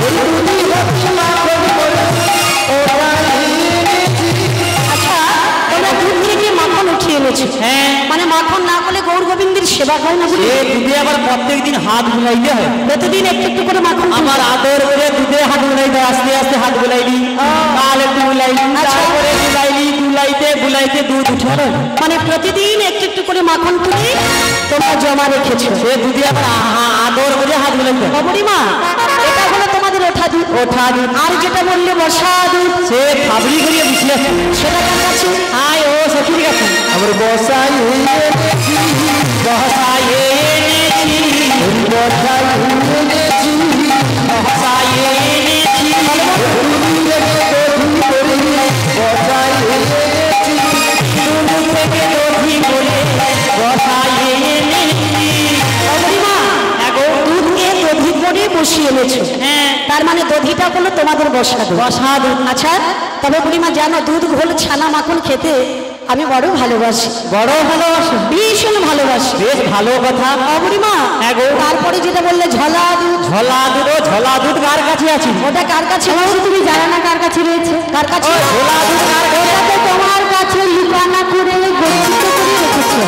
দুধি হতে মাখন আচ্ছা, ওরা দুধ থেকে মাখন উঠিয়ে এনেছে। হ্যাঁ, মানে মাখন না করলে গৌর গোবিন্দের সেবা হয় না বুঝলি? এ দুধে আবার প্রত্যেকদিন হাত বুলাইতে হয়। প্রতিদিন একটু একটু করে মাখন আমার আদর করে দুধে হাত বুলাইতে, আস্তে আস্তে হাত বুলাইলি, কাল একটু বুলাইলি, তারপরে বুলাইলি, বুলাইতে দুধ উঠে গেল। মানে প্রতিদিন একটু একটু করে মাখন তুলে তোমরা জমা রেখেছো। সে দুধে আবার আদর করে হাত বুলাইতে। বুড়িমা, এটা হলো তোমাদের ওঠা দুধ। ওঠা দুধ। আর যেটা বললে বসা দুধ, সে ফাবরি করিয়ে বসে আছে। সেটা কার কাছে? হাই ও সত্যি আছে। আমার বসাই এনেছি, বসাই এনেছি, বসাই এনেছি, বসাই এনেছি, বসাই এনেছি, দুধ থেকে দধি করে বসাই এনেছি। বুড়িমা, দুধকে দধি করে বসিয়ে এনেছো। হ্যাঁ, তার মানে দধিটা হলো তোমাদের বসা দুধ। বসা দুধ। আচ্ছা, তবে বুড়িমা জানো, দুধ ঘোল ছানা মাখন খেতে আমি বড় ভালোবাসি, বড় ভালোবাসো। ভীষণ ভালোবাসি। বেশ ভালো কথা। বুড়িমা, হ্যাঁ গো। তারপরে যেটা বললে ঝলা দুধ, ঝোলা দুধ। ও ঝোলা দুধ কার কাছে আছে? ওটা কার কাছে রয়েছে? তুমি জানো না কার কাছে রয়েছে? কার কাছে? ও ঝোলা দুধ কার কাছে? ওটা তো তোমার কাছে লুকানা করে গচ্ছিত করে রেখেছো।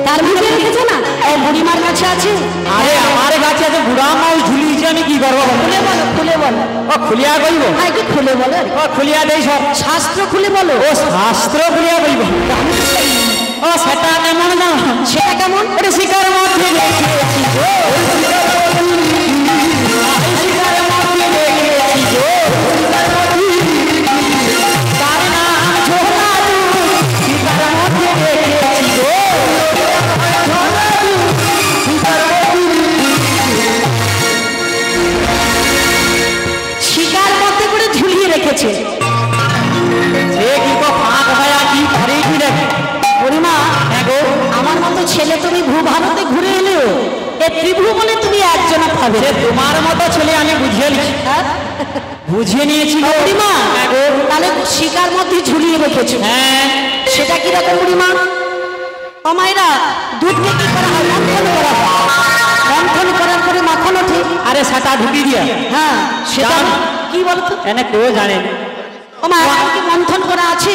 তার ভিতরে রেখেছো না? ও বুড়িমার কাছে আছে। আরে আমার কাছে আছে, বুড়া মাল ঝুলিয়েছে, আমি কি করবো? খুলে বলো, খুলে বলো। ও খুলিয়া কইব? হ্যাঁ, কি খুলে বলো? ও খুলিয়া দেই সব। শাস্ত্র খুলে বলো। ও শাস্ত্র খুলিয়া কইব? ও সেটা কেমন না? সেটা কেমন? ওটা শিকার মধ্যে দেখেছি গো, শিকার মধ্যে দেখেছি গো, তার নাম ঝোলা দুধ, শিকার মধ্যে দেখেছি গো, ঝোলা দুধ, শিকার শিকার মধ্যে করে ঝুলিয়ে রেখেছে। সে কি গো ফাঁক ভায়া কি করে কি দেখে? বুড়িমা, আমার মতো ছেলে তুমি ভূভারতে ঘুরে এলেও এ ত্রিভুবনে তুমি একজনা পাবে। সে তোমার মতো ছেলে আমি বুঝিয়ে নিচ্ছি, হ্যাঁ? বুঝিয়ে নিয়েছি গো। বুড়িমা, তাহলে শিকার মধ্যে ঝুলিয়ে রেখেছো। হ্যাঁ, সেটা কি রকম বুড়িমা? ও মায়েরা, দুধকে কি করা হয়? মন্থন করা হয়। মন্থন করার পরে মাখন ওঠে। আরে সেটা ঢুকি দিয়া। হ্যাঁ, সেটা জানো? কি বলতো? এনে কেউ জানে ও মা, এখন কি মন্থন করা আছে?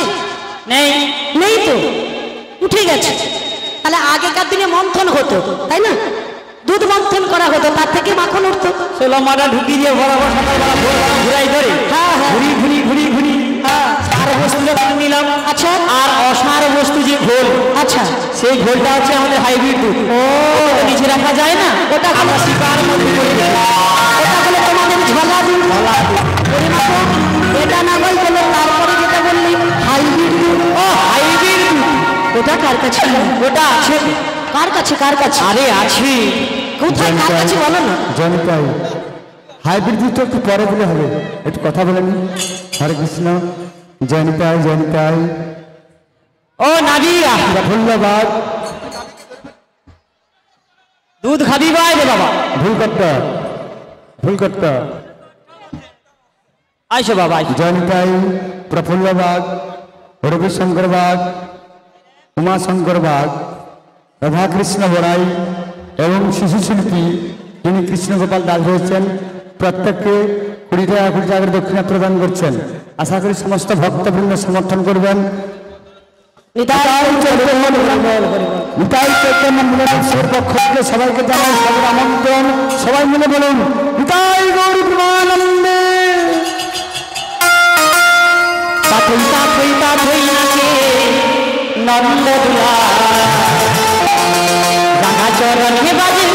নেই। নেই তো, উঠে গেছে। তাহলে আগেকার দিনে মন্থন হতো, তাই না? দুধ মন্থন করা হতো, তার থেকে মাখন উঠতো। ষোলো মাটা ঢুকি দিয়ে বরাবর সকালবেলা ভোরবেলা ঘুরাই করে। হ্যাঁ, হ্যাঁ। ঘুরি সার বস্তু যখন নিলাম, আচ্ছা, আর অসার বস্তু যে ঘোল, আচ্ছা, সেই ঘোলটা হচ্ছে আমাদের হাইব্রিড দুধ। ও, ওটা নিচে রাখা যায় না, ওটা আমরা শিকার মধ্যে করে দিই। ওটা হলো তোমাদের ঝোলা দুধ। বুড়িমা গো, এটা না বল বলো, তারপরে যেটা বললি হাইব্রিড দুধ। ও হাইব্রিড দুধ, ওটা কার কাছে? ওটা আছে। কার কাছে? কার কাছে? আরে আছে। কোথায়? কার কাছে বলো না। জনতাই হাইব্রিড দুধ তো একটু পরে দিলে হবে, একটু কথা বলেন। হরে কৃষ্ণ, জনতাই জনতাই। ও নাবিয়া, প্রফুল্লবাদ, দুধ খাবি ভাই রে বাবা। ভুল করতে আইসো বাবা, আইসো। জনতাই, প্রফুল্লবাদ, রবিশঙ্কর বাগ, উমাশঙ্কর বাগ, রাধাকৃষ্ণ বড়াই এবং শিশু শিল্পী যিনি কৃষ্ণগোপাল দাস হয়েছেন, প্রত্যেককে 20 টাকা করে দক্ষিণা প্রদান করছেন। আশা করি সমস্ত ভক্তবৃন্দ সমর্থন করবেন। নিতাই চৈতন্য মিলনের পক্ষ থেকে সবাইকে জানাই সবার আমন্ত্রণ। সবাই মিলে বলুন নিতাই গৌর প্রেমানন্দে। তাথই নাচে নন্দ দুলা, রাঙা চরণে বাজে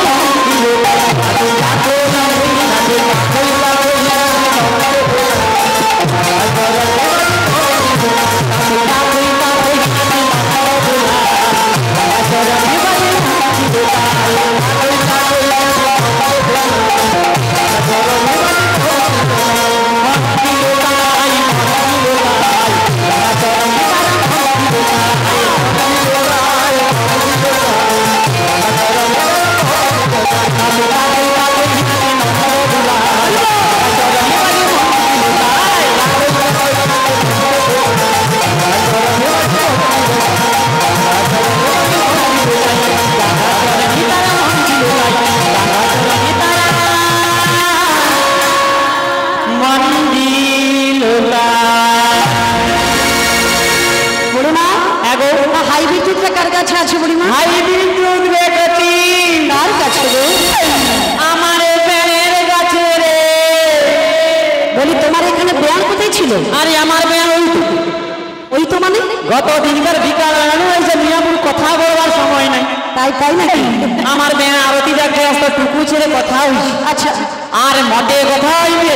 কাছে আছে বুড়িমা? হাইব্রিড দুধ বেকতি কার কাছে গো? আমার ব্যানের কাছে রে। বলি তোমার এখানে ব্যায়াম কোথায় ছিল? আরে আমার ব্যান ওই তো মানে গত দিনকার বিকাল বেলানো হয়েছে মিয়াপুর কথা বলবার সময় নাই। তাই নাকি? আমার ব্যান আরতি দেখতে আসতো টুকু ছেড়ে কথা হয়েছে। আচ্ছা আর মটে কথা হইবে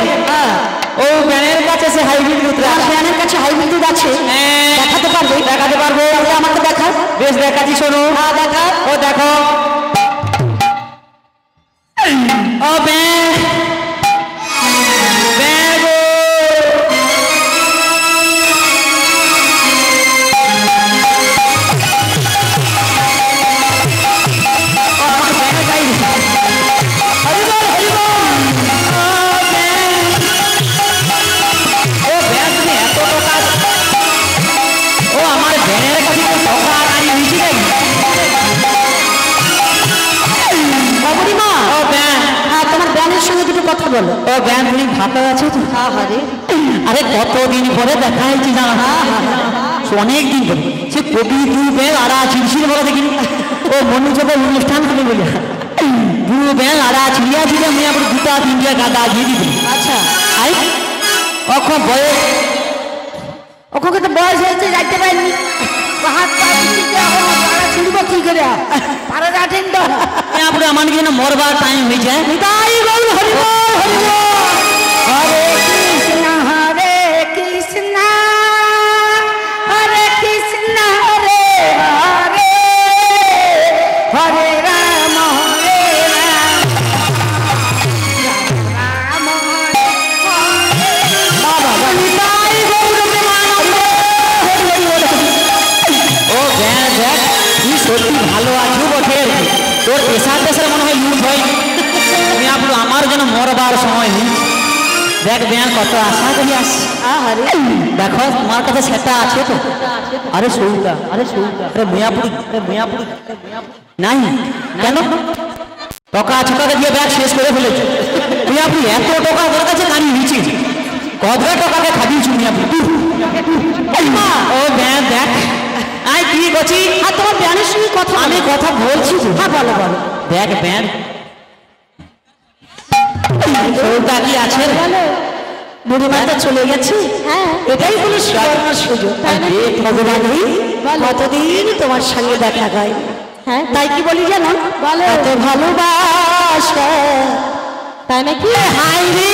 ও ব্যানের কাছে সে হাইব্রিড দুধ তোমার ব্যায়ামের কাছে হাইব্রিড দুধ আছে? দেখাতে পারবে? দেখাতে পারবো। তাহলে আমাকে দেখা। বেশ দেখাচ্ছি, শোনো। দেখা। ও দেখো ও ব্যান ব্যান গো। ও আমার ব্যান যাই হরি বল হরি বল। ও ব্যান তুমি এত টাকা ও আমার ব্যানের কাছে টাকা আনি হয়েছি নাকি? বুড়িমা ও ব্যান তোমার ব্যায়ামের সঙ্গে দুটো কথা বলো। ও ব্যান তুমি ভালো আছো তো? আরে আরে কতদিন পরে দেখা হয়েছে জানা, অনেক দিন পরে। সে কবি দু বেল আড়া ছিড়ছিল বলে দেখিনি। ও মনুজবের অনুষ্ঠান করে বলে দু বেল আড়া ছিড়িয়া ছিল মেয়ে আবার দুটা তিনটা গাদা দিয়ে দিবি। আচ্ছা আই অখন বয়স ওখানে তো বয়স হয়েছে, যাইতে পারিনি। হাত পা দিতে পাড়া ছিড়ব কি করে? পাড়া যাচ্ছেন তো মেয়ে আবার আমার কি মরবার টাইম হয়ে যায়। তাই বল হরি বল হরি বল। হরে কৃষ্ণ হরে কৃষ্ণ হরে কৃষ্ণ হরে হরে হরে রাম হরে রাম রাম হরে হরে। তাই গৌর প্রেমানন্দ হরি হরি বল। ও ব্যান দেখ তুই সত্যি ভালো আছো বটে, তোর পেশার পেশার মনে হয় লুট হয়। মেয়ে আবার আমার যেন মরবার সময় নেই। দেখ ব্যান কত আশা করি আসছে। আরে দেখো তোমার কাছে সেটা আছে তো? আরে সৌটা আরে মিয়াপুরি নাই কেন? টাকা ছোটাকে দিয়ে ব্যাগ শেষ করে ফেলেছে। মিয়াপুরি এত টাকা ওর কাছে কানি নিচে কত টাকাকে খাবিয়েছি মিয়াপুরি। ও ব্যাগ দেখ আই কি করছি। আর তোমার ব্যায়ামের সঙ্গে কথা আমি কথা বলছি তো। হ্যাঁ বলো বলো। দেখ ব্যাগ সৌটা কি আছে? বুড়িমা তো চলে গেছে। হ্যাঁ এটাই হলো সুবর্ণ সুযোগ। ভগবান কতদিন তোমার সঙ্গে দেখা হয়। হ্যাঁ তাই কি বলি জানো? এত ভালোবাসা তাই নাকি? হাই রে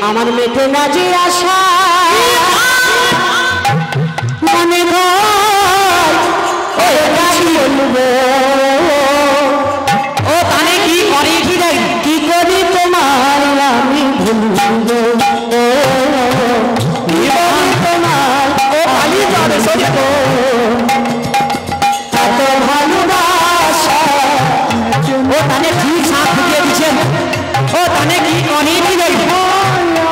আমার মেটে না যে আশা মনে হয় বলবো। ও তাহলে কি করে কি দেখ কি করি তোমার আমি ভুলবো তোমার ও পালিয়ে যাবে সত্য। এত ভালোবাসা ও তাহলে ঠিক সাপ ফুটিয়ে দিচ্ছেন। ও তাহলে কি করে কি দেখ বলবো